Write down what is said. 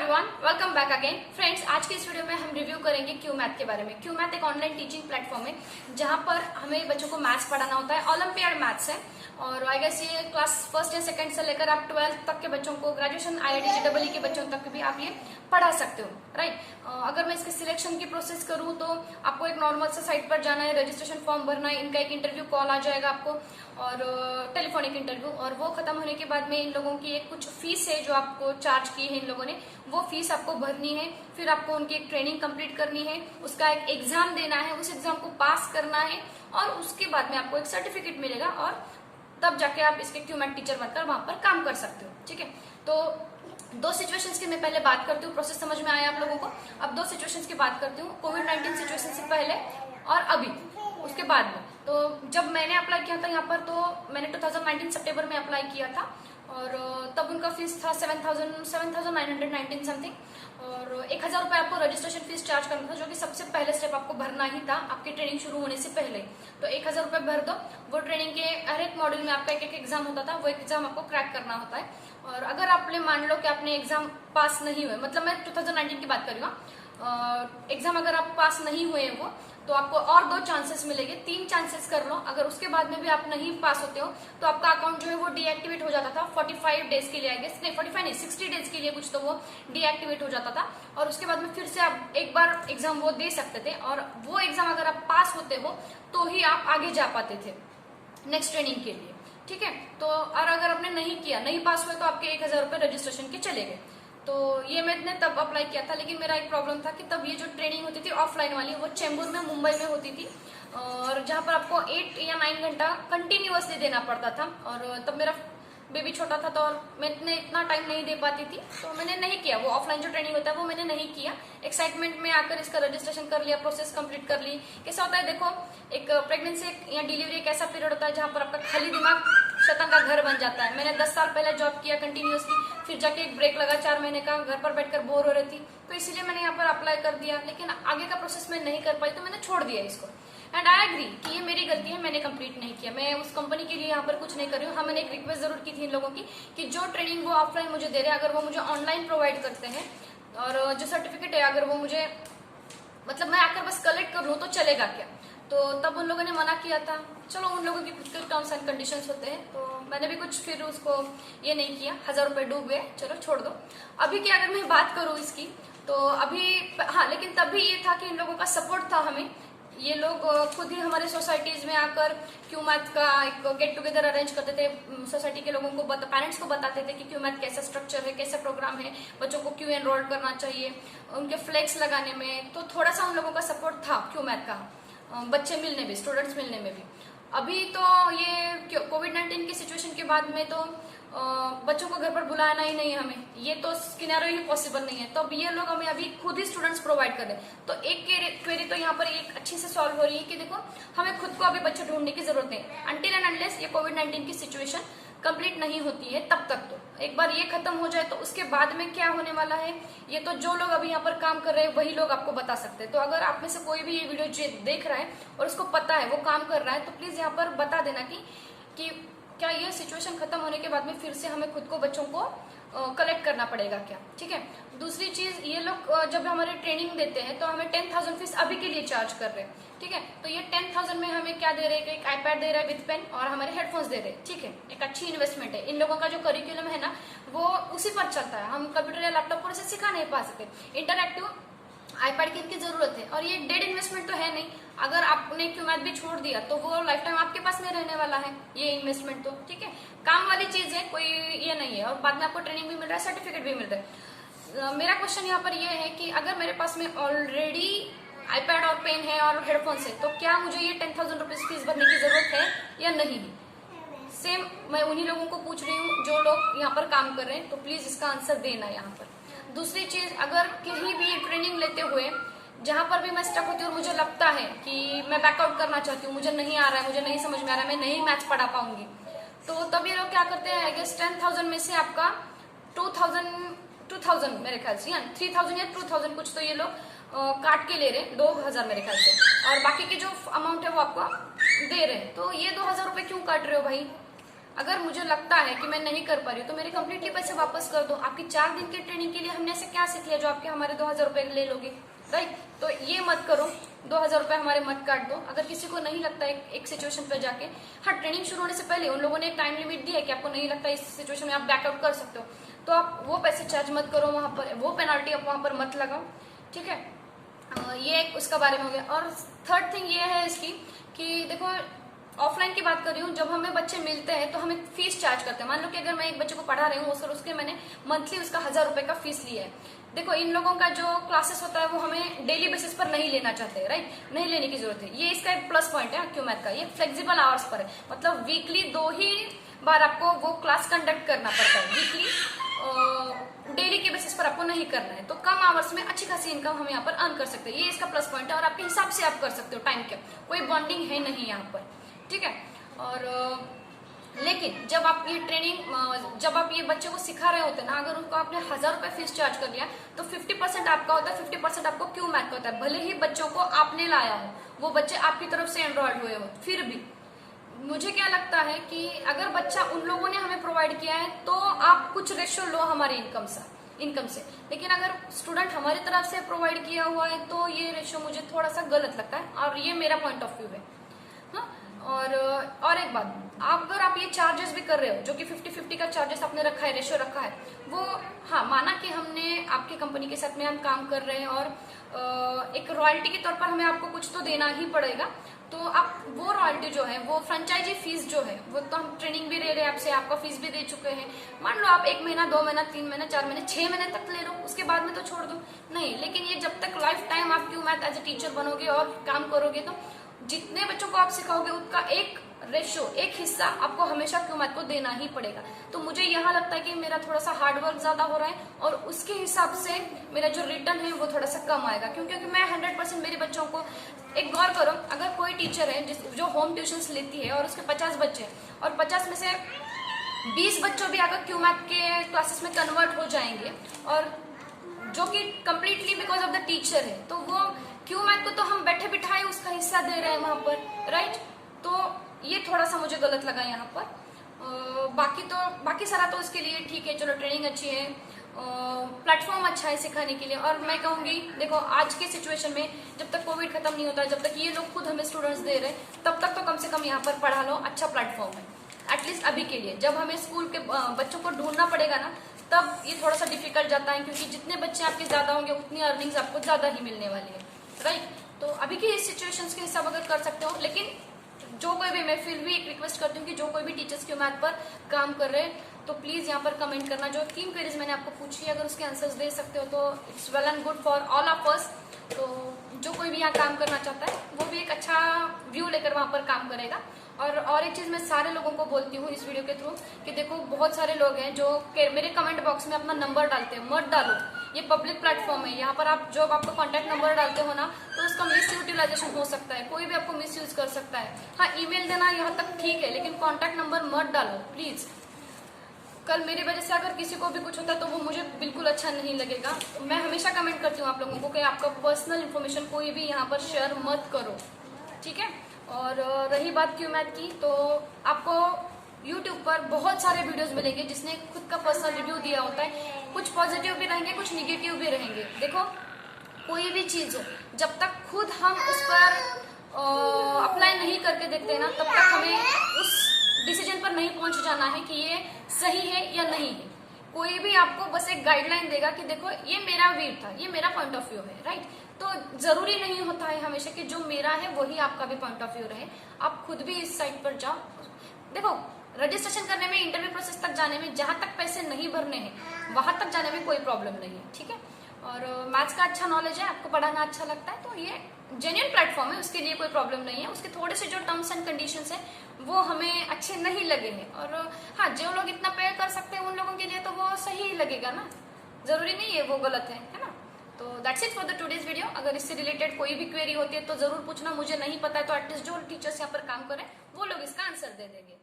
Everyone, welcome back again. Friends, आज की इस वीडियो में हम रिव्यू करेंगे क्यू मैथ के बारे में। क्यू मैथ एक ऑनलाइन टीचिंग प्लेटफॉर्म है जहां पर हमें बच्चों को मैथ्स पढ़ाना होता है। ओलंपियाड मैथ्स है और आई गेस ये क्लास फर्स्ट या सेकंड से लेकर आप 12th तक के बच्चों को, ग्रेजुएशन IIT JEE के बच्चों तक भी आप ये पढ़ा सकते हो, राइट। अगर मैं इसके सिलेक्शन की प्रोसेस करूँ तो आपको एक नॉर्मल से साइट पर जाना है, रजिस्ट्रेशन फॉर्म भरना है, इनका एक इंटरव्यू कॉल आ जाएगा आपको और टेलीफोनिक इंटरव्यू, और वो खत्म होने के बाद में इन लोगों की एक कुछ फीस है जो आपको चार्ज की है इन लोगों ने, वो फीस आपको भरनी है। फिर आपको उनकी एक ट्रेनिंग कंप्लीट करनी है, उसका एक एग्जाम देना है, उस एग्जाम को पास करना है और उसके बाद में आपको एक सर्टिफिकेट मिलेगा और तब जाके आप इसके क्यू मैथ टीचर बनकर वहां पर काम कर सकते हो, ठीक है। तो दो सिचुएशंस की मैं पहले बात करती हूँ, प्रोसेस समझ में आया आप लोगों को। अब दो सिचुएशंस की बात करती हूँ, कोविड-19 सिचुएशन से पहले और अभी, उसके बाद में। तो जब मैंने अप्लाई किया था यहाँ पर, तो मैंने 2019 सितंबर में अप्लाई किया था और तब उनका फीस था 7,919 समथिंग, और 1,000 रुपये आपको रजिस्ट्रेशन फीस चार्ज करना था, जो कि सबसे पहले स्टेप आपको भरना ही था आपकी ट्रेनिंग शुरू होने से पहले। तो 1,000 रुपये भर दो। वो ट्रेनिंग के हर एक मॉड्यूल में आपका एक एक एग्जाम होता था, वो एग्जाम आपको क्रैक करना होता है। और अगर आपने मान लो कि आपने एग्जाम पास नहीं हुए, मतलब मैं 2019 की बात कर रही हूँ, एग्जाम अगर आप पास नहीं हुए हैं वो, तो आपको और 2 चांसेस मिलेंगे, 3 चांसेस कर लो। अगर उसके बाद में भी आप नहीं पास होते हो तो आपका अकाउंट जो है वो डीएक्टिवेट हो जाता था 45 डेज के लिए, आई गेस नहीं 45 नहीं 60 डेज के लिए कुछ, तो वो डीएक्टिवेट हो जाता था। और उसके बाद में फिर से आप एक बार एग्जाम वो दे सकते थे, और वो एग्जाम अगर आप पास होते हो तो ही आप आगे जा पाते थे नेक्स्ट ट्रेनिंग के लिए, ठीक है। तो और अगर आपने नहीं किया, नहीं पास हुए, तो आपके 1,000 रुपये रजिस्ट्रेशन के चले गए। तो ये मैंने तब अप्लाई किया था, लेकिन मेरा एक प्रॉब्लम था कि तब ये जो ट्रेनिंग होती थी ऑफलाइन वाली, वो चेंबूर में, मुंबई में होती थी, और जहाँ पर आपको 8 या 9 घंटा कंटिन्यूअसली देना पड़ता था। और तब मेरा बेबी छोटा था, तो और मैं इतना टाइम नहीं दे पाती थी, तो मैंने नहीं किया। वो ऑफलाइन जो ट्रेनिंग होता है वो मैंने नहीं किया। एक्साइटमेंट में आकर इसका रजिस्ट्रेशन कर लिया, प्रोसेस कंप्लीट कर ली। कैसा होता है देखो, एक प्रेगनेंसी या डिलीवरी एक ऐसा पीरियड होता है जहाँ पर आपका खाली दिमाग शैतान का घर बन जाता है। मैंने 10 साल पहले जॉब किया कंटिन्यूअसली, फिर जाके एक ब्रेक लगा 4 महीने का, घर पर बैठकर बोर हो रही थी, तो इसीलिए मैंने यहाँ पर अप्लाई कर दिया। लेकिन आगे का प्रोसेस मैं नहीं कर पाई, तो मैंने छोड़ दिया इसको। एंड आई एग्री कि ये मेरी गलती है, मैंने कंप्लीट नहीं किया। मैं उस कंपनी के लिए यहाँ पर कुछ नहीं कर रही हूँ। हाँ, मैंने एक रिक्वेस्ट जरूर की थी इन लोगों की कि जो ट्रेनिंग वो ऑफलाइन मुझे दे रहे हैं, अगर वो मुझे ऑनलाइन प्रोवाइड करते हैं, और जो सर्टिफिकेट है अगर वो मुझे, मतलब मैं आकर बस कलेक्ट कर लूँ तो चलेगा क्या। तो तब उन लोगों ने मना किया था। चलो, उन लोगों के खुद के टर्म्स एंड कंडीशंस होते हैं, तो मैंने भी कुछ फिर उसको ये नहीं किया। 1,000 रुपये डूब गए, चलो छोड़ दो। अभी की अगर मैं बात करूँ इसकी, तो अभी हाँ, लेकिन तभी ये था कि इन लोगों का सपोर्ट था हमें। ये लोग खुद ही हमारे सोसाइटीज में आकर क्यू मैथ का एक गेट टुगेदर अरेंज करते थे, सोसाइटी के लोगों को, पेरेंट्स को बताते थे कि क्यू मैथ कैसा स्ट्रक्चर है, कैसा प्रोग्राम है, बच्चों को क्यों एनरोल करना चाहिए, उनके फ्लेक्स लगाने में। तो थोड़ा सा उन लोगों का सपोर्ट था क्यू मैथ का, बच्चे मिलने भी, स्टूडेंट्स मिलने में भी। अभी तो ये कोविड-19 की सिचुएशन के बाद में तो बच्चों को घर पर बुलाना ही नहीं हमें, ये तो सिनेरियो ही पॉसिबल नहीं है। तो अब ये लोग हमें अभी खुद ही स्टूडेंट्स प्रोवाइड कर रहे हैं। तो एक क्वेरी तो यहाँ पर एक अच्छी से सॉल्व हो रही है कि देखो, हमें खुद को अभी बच्चे ढूंढने की जरूरत नहीं, अनटिल एंड अनलेस ये कोविड-19 की सिचुएशन कंप्लीट नहीं होती है तब तक। तो एक बार ये खत्म हो जाए तो उसके बाद में क्या होने वाला है, ये तो जो लोग अभी यहाँ पर काम कर रहे हैं वही लोग आपको बता सकते हैं। तो अगर आप में से कोई भी ये वीडियो देख रहा है और उसको पता है, वो काम कर रहा है, तो प्लीज यहाँ पर बता देना कि क्या ये सिचुएशन खत्म होने के बाद में फिर से हमें खुद को, बच्चों को कलेक्ट करना पड़ेगा क्या, ठीक है। दूसरी चीज, ये लोग जब हमारे ट्रेनिंग देते हैं तो हमें 10,000 फीस अभी के लिए चार्ज कर रहे हैं, ठीक है। तो ये 10,000 में हमें क्या दे रहे हैं, एक iPad दे रहा है विद पेन, और हमारे हेडफोन्स दे रहे हैं, ठीक है। एक अच्छी इन्वेस्टमेंट है। इन लोगों का जो करिकुलम है ना, वो उसी पर चलता है। हम कंप्यूटर या लैपटॉप पर से सिखा नहीं पा सकते। इंटरएक्टिव iPad की इनकी जरूरत है, और ये डेड इन्वेस्टमेंट तो है नहीं। अगर आपने क्यू मैथ भी छोड़ दिया तो वो लाइफ टाइम आपके पास में रहने वाला है ये इन्वेस्टमेंट, तो ठीक है, काम वाली चीज है, कोई ये नहीं है। और बाद में आपको ट्रेनिंग भी मिल रहा है, सर्टिफिकेट भी मिल रहा है। मेरा क्वेश्चन यहाँ पर ये है कि अगर मेरे पास में ऑलरेडी iPad और पेन है और हेडफोन्स है, तो क्या मुझे ये 10,000 रुपीज फीस भरने की जरूरत है या नहीं? सेम मैं उन्हीं लोगों को पूछ रही हूँ जो लोग यहाँ पर काम कर रहे हैं, तो प्लीज इसका आंसर देना यहाँ पर। दूसरी चीज, अगर कहीं भी ट्रेनिंग लेते हुए जहां पर भी मैं स्टक होती हूँ और मुझे लगता है कि मैं बैकआउट करना चाहती हूँ, मुझे नहीं आ रहा है, मुझे नहीं समझ में आ रहा है, मैं नहीं मैथ्स पढ़ा पाऊंगी, तो तब ये लोग क्या करते हैं, आई गेस 10,000 में से आपका 2,000 मेरे ख्याल से, या 3,000 या 2,000 कुछ तो ये लोग काट के ले रहे हैं, 2,000 मेरे ख्याल से, और बाकी की जो अमाउंट है वो आपको दे रहे हैं। तो ये 2,000 रुपये क्यों काट रहे हो भाई? अगर मुझे लगता है कि मैं नहीं कर पा रही हूँ तो मेरे कंप्लीटली पैसे वापस कर दो। आपकी 4 दिन की ट्रेनिंग के लिए हमने ऐसे क्या सीख लिया जो आपके हमारे 2,000 रुपए ले लोगे, राइट? तो ये मत करो, 2,000 रुपए हमारे मत काट दो। अगर किसी को नहीं लगता है एक सिचुएशन पे जाके, हाँ ट्रेनिंग शुरू होने से पहले उन लोगों ने एक टाइम लिमिट दी है कि आपको नहीं लगता इस सिचुएशन में आप बैकआउट कर सकते हो, तो आप वो पैसे चार्ज मत करो वहां पर, वो पेनाल्टी आप वहां पर मत लगाओ, ठीक है? ये एक उसका बारे में हो गया। और थर्ड थिंग ये है इसकी कि देखो, ऑफलाइन की बात कर रही हूँ, जब हमें बच्चे मिलते हैं तो हमें फीस चार्ज करते हैं। मान लो कि अगर मैं एक बच्चे को पढ़ा रही हूँ और उसके मैंने मंथली उसका 1,000 रुपए का फीस लिया है। देखो, इन लोगों का जो क्लासेस होता है वो हमें डेली बेसिस पर नहीं लेना चाहते हैं, राइट? नहीं लेने की जरूरत है। ये इसका एक प्लस पॉइंट है क्यों मैथ का, ये फ्लेक्सिबल आवर्स पर है, मतलब वीकली 2 ही बार आपको वो क्लास कंडक्ट करना पड़ता है, वीकली डेली के बेसिस पर आपको नहीं करना है। तो कम आवर्स में अच्छी खासी इनकम हम यहाँ पर अर्न कर सकते हैं, ये इसका प्लस पॉइंट है। और आपके हिसाब से आप कर सकते हो, टाइम के कोई बॉन्डिंग है नहीं यहाँ पर, ठीक है? और लेकिन जब आप ये ट्रेनिंग, जब आप ये बच्चे को सिखा रहे होते हैं ना, अगर उनको आपने 1,000 रुपए फीस चार्ज कर लिया तो 50% आपका होता है, 50% आपको क्यों मैथ का होता है। भले ही बच्चों को आपने लाया हो, वो बच्चे आपकी तरफ से एनरोल्ड हुए हो, फिर भी मुझे क्या लगता है कि अगर बच्चा उन लोगों ने हमें प्रोवाइड किया है तो आप कुछ रेशियो लो हमारी इनकम से। लेकिन अगर स्टूडेंट हमारी तरफ से प्रोवाइड किया हुआ है तो ये रेशियो मुझे थोड़ा सा गलत लगता है, और ये मेरा पॉइंट ऑफ व्यू है। और एक बात, अगर आप ये चार्जेस भी कर रहे हो, जो कि 50-50 का चार्जेस आपने रखा है, रेशियो रखा है, वो हाँ माना कि हमने आपकी कंपनी के साथ में हम काम कर रहे हैं और एक रॉयल्टी के तौर पर हमें आपको कुछ तो देना ही पड़ेगा, तो आप वो रॉयल्टी जो है, वो फ्रेंचाइजी फीस जो है, वो तो हम ट्रेनिंग भी ले रहे हैं आपसे, आपका फीस भी दे चुके हैं। मान लो आप 1 महीना, 2 महीना, 3 महीना, 4 महीने, 6 महीने तक ले लो, उसके बाद में तो छोड़ दो नहीं। लेकिन ये जब तक लाइफ टाइम आप क्यों मैथ एज ए टीचर बनोगे और काम करोगे, तो जितने बच्चों को आप सिखाओगे उनका एक रेशियो, एक हिस्सा आपको हमेशा क्यों मैथ को देना ही पड़ेगा। तो मुझे यहाँ लगता है कि मेरा थोड़ा सा हार्डवर्क ज्यादा हो रहा है और उसके हिसाब से मेरा जो रिटर्न है वो थोड़ा सा कम आएगा, क्योंकि मैं 100% मेरे बच्चों को, एक गौर करो, अगर कोई टीचर है जो होम ट्यूशंस लेती है और उसके 50 बच्चे और 50 में से 20 बच्चों भी अगर क्यू मैथ के क्लासेस में कन्वर्ट हो जाएंगे, और जो कि completely because of the teacher है, तो वो क्यू मैथ को तो हम बैठे बिठाए उसका हिस्सा दे रहे हैं वहां पर, राइट? तो ये थोड़ा सा मुझे गलत लगा यहाँ पर। बाकी सारा तो उसके लिए ठीक है, चलो ट्रेनिंग अच्छी है, प्लेटफॉर्म अच्छा है सिखाने के लिए। और मैं कहूंगी, देखो आज के सिचुएशन में जब तक कोविड खत्म नहीं होता, जब तक ये लोग खुद हमें स्टूडेंट्स दे रहे हैं, तब तक तो कम से कम यहाँ पर पढ़ा लो, अच्छा प्लेटफॉर्म है एटलीस्ट अभी के लिए। जब हमें स्कूल के बच्चों को ढूंढना पड़ेगा ना, तब ये थोड़ा सा डिफिकल्ट जाता है, क्योंकि जितने बच्चे आपके ज्यादा होंगे उतनी अर्निंग्स आपको ज्यादा ही मिलने वाली है, राइट? तो अभी की इस सिचुएशंस के हिसाब अगर कर सकते हो, लेकिन जो कोई भी, मैं फिर भी एक रिक्वेस्ट करती हूँ कि जो कोई भी टीचर्स क्यू मैथ पर काम कर रहे हैं तो प्लीज यहाँ पर कमेंट करना। जो 3 क्वेरीज मैंने आपको पूछी है, अगर उसके आंसर्स दे सकते हो तो it's well and good for all of us. तो जो कोई भी यहाँ काम करना चाहता है वो भी एक अच्छा व्यू लेकर वहां पर काम करेगा। और एक चीज मैं सारे लोगों को बोलती हूँ इस वीडियो के थ्रू कि देखो, बहुत सारे लोग हैं जो मेरे कमेंट बॉक्स में अपना नंबर डालते हैं, मत डालो, ये पब्लिक प्लेटफॉर्म है। यहाँ पर आप जब आपका कॉन्टैक्ट नंबर डालते हो ना, तो उसका मिस यूटिलाइजेशन हो सकता है, कोई भी आपको मिस यूज कर सकता है। हाँ, ईमेल देना यहाँ तक ठीक है, लेकिन कॉन्टैक्ट नंबर मत डालो प्लीज। कल मेरी वजह से अगर किसी को भी कुछ होता है तो वो मुझे बिल्कुल अच्छा नहीं लगेगा। मैं हमेशा कमेंट करती हूँ आप लोगों को कि आपका पर्सनल इन्फॉर्मेशन कोई भी यहाँ पर शेयर मत करो, ठीक है? और रही बात क्यू मैथ की, तो आपको यूट्यूब पर बहुत सारे वीडियोस मिलेंगे जिसने खुद का पर्सनल रिव्यू दिया होता है। कुछ पॉजिटिव भी रहेंगे, कुछ निगेटिव भी रहेंगे। देखो, कोई भी चीज हो, जब तक खुद हम उस पर अप्लाई नहीं करके देखते हैं ना, तब तक हमें उस डिसीजन पर नहीं पहुंच जाना है कि ये सही है या नहीं है। कोई भी आपको बस एक गाइडलाइन देगा कि देखो ये मेरा व्यू था, ये मेरा पॉइंट ऑफ व्यू है, राइट? तो जरूरी नहीं होता है हमेशा कि जो मेरा है वही आपका भी पॉइंट ऑफ व्यू रहे। आप खुद भी इस साइट पर जाओ। देखो, रजिस्ट्रेशन करने में, इंटरव्यू प्रोसेस तक जाने में, जहां तक पैसे नहीं भरने हैं वहां तक जाने में कोई प्रॉब्लम नहीं है, ठीक है? और मैथ्स का अच्छा नॉलेज है, आपको पढ़ाना अच्छा लगता है, तो ये जेन्युइन प्लेटफॉर्म है, उसके लिए कोई प्रॉब्लम नहीं है। उसके थोड़े से जो टर्म्स एंड कंडीशंस है वो हमें अच्छे नहीं लगे हैं। और हाँ, जो लोग इतना पे कर सकते हैं उन लोगों के लिए तो वो सही ही लगेगा ना, जरूरी नहीं है वो गलत है ना? तो that's it for the today's video. अगर इससे रिलेटेड कोई भी क्वेरी होती है तो जरूर पूछना, मुझे नहीं पता है तो एटलीस्ट जो टीचर्स यहाँ पर काम करें वो लोग इसका आंसर दे देंगे।